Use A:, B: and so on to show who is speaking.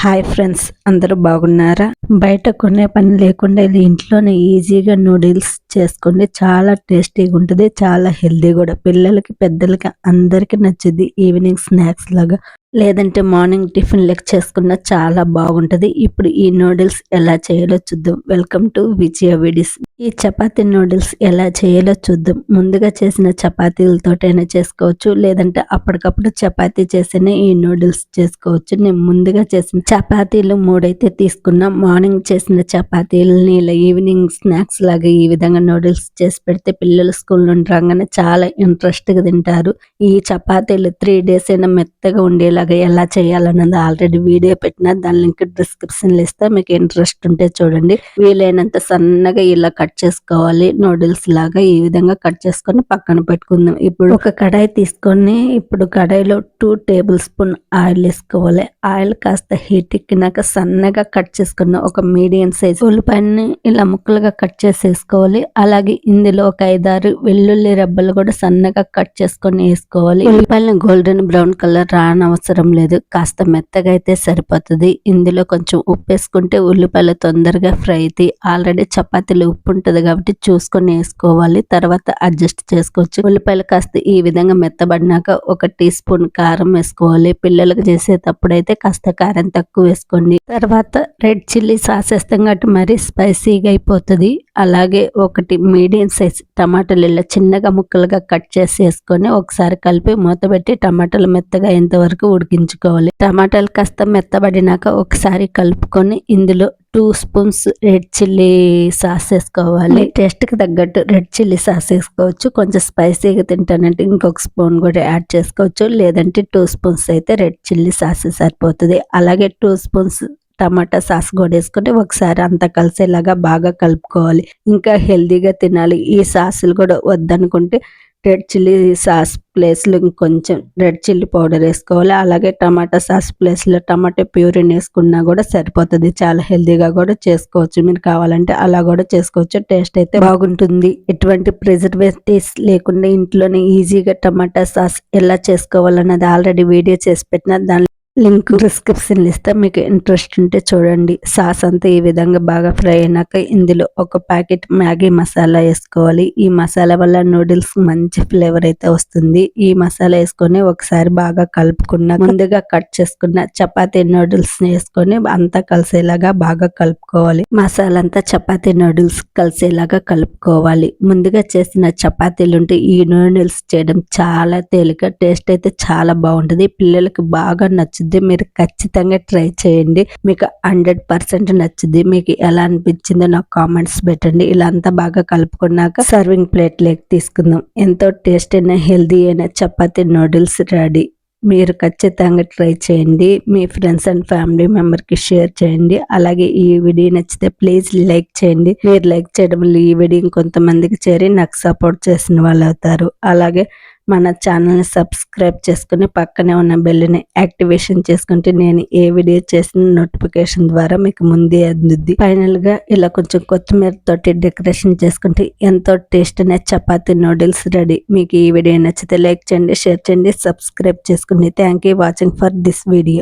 A: Hi friends, అందరూ బాగున్నారా? బయట కొనే పని లేకుండా ఇది ఇంట్లోనే ఈజీగా నూడిల్స్ చేసుకోండి. చాలా టేస్టీగా ఉంటుంది, చాలా హెల్దీ కూడా. పిల్లలకి పెద్దలకి అందరికీ నచ్చుద్ది. ఈవినింగ్ స్నాక్స్ లాగా లేదంటే మార్నింగ్ టిఫిన్ లెక్క చేసుకున్న చాలా బాగుంటది. ఇప్పుడు ఈ నూడిల్స్ ఎలా చేయాలో చూద్దాం. Welcome to Vijaya videos. ఈ చపాతీ నూడిల్స్ ఎలా చేయాలో చూద్దాం. ముందుగా చేసిన చపాతీలతోటైనా చేసుకోవచ్చు, లేదంటే అప్పటికప్పుడు చపాతీ చేసిన ఈ నూడిల్స్ చేసుకోవచ్చు. నేను ముందుగా చేసిన చపాతీలు 3 అయితే తీసుకున్నా. మార్నింగ్ చేసిన చపాతీలని ఇలా ఈవినింగ్ స్నాక్స్ లాగా ఈ విధంగా నూడిల్స్ చేసి పెడితే పిల్లలు స్కూల్ నుండి రాగానే చాలా ఇంట్రెస్ట్గా తింటారు. ఈ చపాతీలు 3 days అయినా మెత్తగా ఉండేలా ఎలా చేయాలన్నది ఆల్రెడీ వీడియో పెట్టిన, దాని లింక్ డిస్క్రిప్షన్ లో ఇస్తా. మీకు ఇంట్రెస్ట్ ఉంటే చూడండి. వీలైనంత సన్నగా ఇలా కట్ చేసుకోవాలి. నూడిల్స్ లాగా ఈ విధంగా కట్ చేసుకొని పక్కన పెట్టుకుందాం. ఇప్పుడు ఒక కడాయి తీసుకొని ఇప్పుడు కడాయిలో 2 tablespoon ఆయిల్ వేసుకోవాలి. ఆయిల్ కాస్త హీట్ ఎక్కినాక సన్నగా కట్ చేసుకున్న ఒక మీడియం సైజ్ ఉల్లిపాయని ఇలా ముక్కలుగా కట్ చేసి వేసుకోవాలి. అలాగే ఇందులో ఒక 5-6 వెల్లుల్లి రెబ్బలు కూడా సన్నగా కట్ చేసుకొని వేసుకోవాలి. ఉల్లిపాయలను గోల్డెన్ బ్రౌన్ కలర్ రానవసరం లేదు, కాస్త మెత్తగా అయితే సరిపోతుంది. ఇందులో కొంచెం ఉప్పు వేసుకుంటే ఉల్లిపాయలు తొందరగా ఫ్రై అవుతాయి. ఆల్రెడీ చపాతీలు ఉప్పు ఉంటుంది కాబట్టి చూసుకొని వేసుకోవాలి, తర్వాత అడ్జస్ట్ చేసుకోవచ్చు. ఉల్లిపాయలు కాస్త ఈ విధంగా మెత్తబడినాక 1 teaspoon కారం వేసుకోవాలి. పిల్లలకు చేసేటప్పుడు అయితే కాస్త కారం తక్కువ వేసుకోండి. తర్వాత రెడ్ చిల్లీ సాస్ వేస్తాం కాబట్టి మరీ స్పైసీగా అయిపోతుంది. అలాగే 1 మీడియం సైజ్ టమాటాలు ఇలా చిన్నగా ముక్కలుగా కట్ చేసి వేసుకొని ఒకసారి కలిపి మూత పెట్టి టమాటాలు మెత్తగా అయ్యేంత వరకు ఉడికించుకోవాలి. టమాటాలు కాస్త మెత్తబడినాక ఒకసారి కలుపుకొని ఇందులో 2 spoons రెడ్ చిల్లీ సాస్ వేసుకోవాలి. టేస్ట్ కి తగ్గట్టు రెడ్ చిల్లీ సాస్ వేసుకోవచ్చు. కొంచెం స్పైసీగా తింటానంటే ఇంకొక స్పూన్ కూడా యాడ్ చేసుకోవచ్చు, లేదంటే 2 spoons అయితే రెడ్ చిల్లీ సాస్ సరిపోతుంది. అలాగే 2 spoons టమాటా సాస్ కూడా వేసుకుంటే ఒకసారి అంతా కలిసేలాగా బాగా కలుపుకోవాలి. ఇంకా హెల్దీగా తినాలి, ఈ సాసులు కూడా వద్దనుకుంటే రెడ్ చిల్లీ సాస్ ప్లేస్లో ఇంకొంచెం రెడ్ చిల్లీ పౌడర్ వేసుకోవాలి. అలాగే టమాటా సాస్ ప్లేస్లో టమాటా ప్యూరిని వేసుకున్నా కూడా సరిపోతుంది. చాలా హెల్దీగా కూడా చేసుకోవచ్చు. మీరు కావాలంటే అలా కూడా చేసుకోవచ్చు. టేస్ట్ అయితే బాగుంటుంది. ఎటువంటి ప్రిజర్వేటివ్స్ లేకుండా ఇంట్లోనే ఈజీగా టమాటా సాస్ ఎలా చేసుకోవాలన్నది ఆల్రెడీ వీడియో చేసి పెట్టిన, దాని లింక్ డిస్క్రిప్షన్ ఇస్తా. మీకు ఇంట్రెస్ట్ ఉంటే చూడండి. సాస్ అంతా ఈ విధంగా బాగా ఫ్రై అయినాక ఇందులో 1 ప్యాకెట్ మ్యాగీ మసాలా వేసుకోవాలి. ఈ మసాలా వల్ల నూడిల్స్ మంచి ఫ్లేవర్ అయితే వస్తుంది. ఈ మసాలా వేసుకొని ఒకసారి బాగా కలుపుకున్న ముందుగా కట్ చేసుకున్న చపాతీ నూడిల్స్ వేసుకొని అంతా కలిసేలాగా బాగా కలుపుకోవాలి. మసాలా అంతా చపాతీ నూడిల్స్ కలిసేలాగా కలుపుకోవాలి. ముందుగా చేసిన చపాతీలు ఉంటే ఈ నూడిల్స్ చేయడం చాలా తేలిక. టేస్ట్ అయితే చాలా బాగుంటుంది. పిల్లలకి బాగా నచ్చుద్ది. మీరు ఖచ్చితంగా ట్రై చేయండి. మీకు 100% నచ్చుద్ది. మీకు ఎలా అనిపించిందో నాకు కామెంట్స్ పెట్టండి. ఇలా అంతా బాగా కలుపుకున్నాక సర్వింగ్ ప్లేట్ లేక్ తీసుకుందాం. ఎంతో టేస్ట్ అయిన హెల్దీ అయిన చపాతీ నూడిల్స్ రెడీ. మీరు ఖచ్చితంగా ట్రై చేయండి. మీ ఫ్రెండ్స్ అండ్ ఫ్యామిలీ మెంబర్కి షేర్ చేయండి. అలాగే ఈ వీడియో నచ్చితే ప్లీజ్ లైక్ చేయండి. మీరు లైక్ చేయడం వల్ల ఈ వీడియో కొంతమందికి చేరి నాకు సపోర్ట్ చేసిన వాళ్ళు అవుతారు. అలాగే మన ఛానల్ని సబ్స్క్రైబ్ చేసుకుని పక్కనే ఉన్న బెల్ని యాక్టివేషన్ చేసుకుంటే నేను ఏ వీడియో చేసిన నోటిఫికేషన్ ద్వారా మీకు ముందే అందుద్ది. ఫైనల్గా ఇలా కొంచెం కొత్తిమీర తోటి డెకరేషన్ చేసుకుంటే ఎంతో టేస్ట్ అనే చపాతీ నూడిల్స్ రెడీ. మీకు ఈ వీడియో నచ్చితే లైక్ చేయండి, షేర్ చేయండి, సబ్స్క్రైబ్ చేసుకుని. Thank you watching for this video.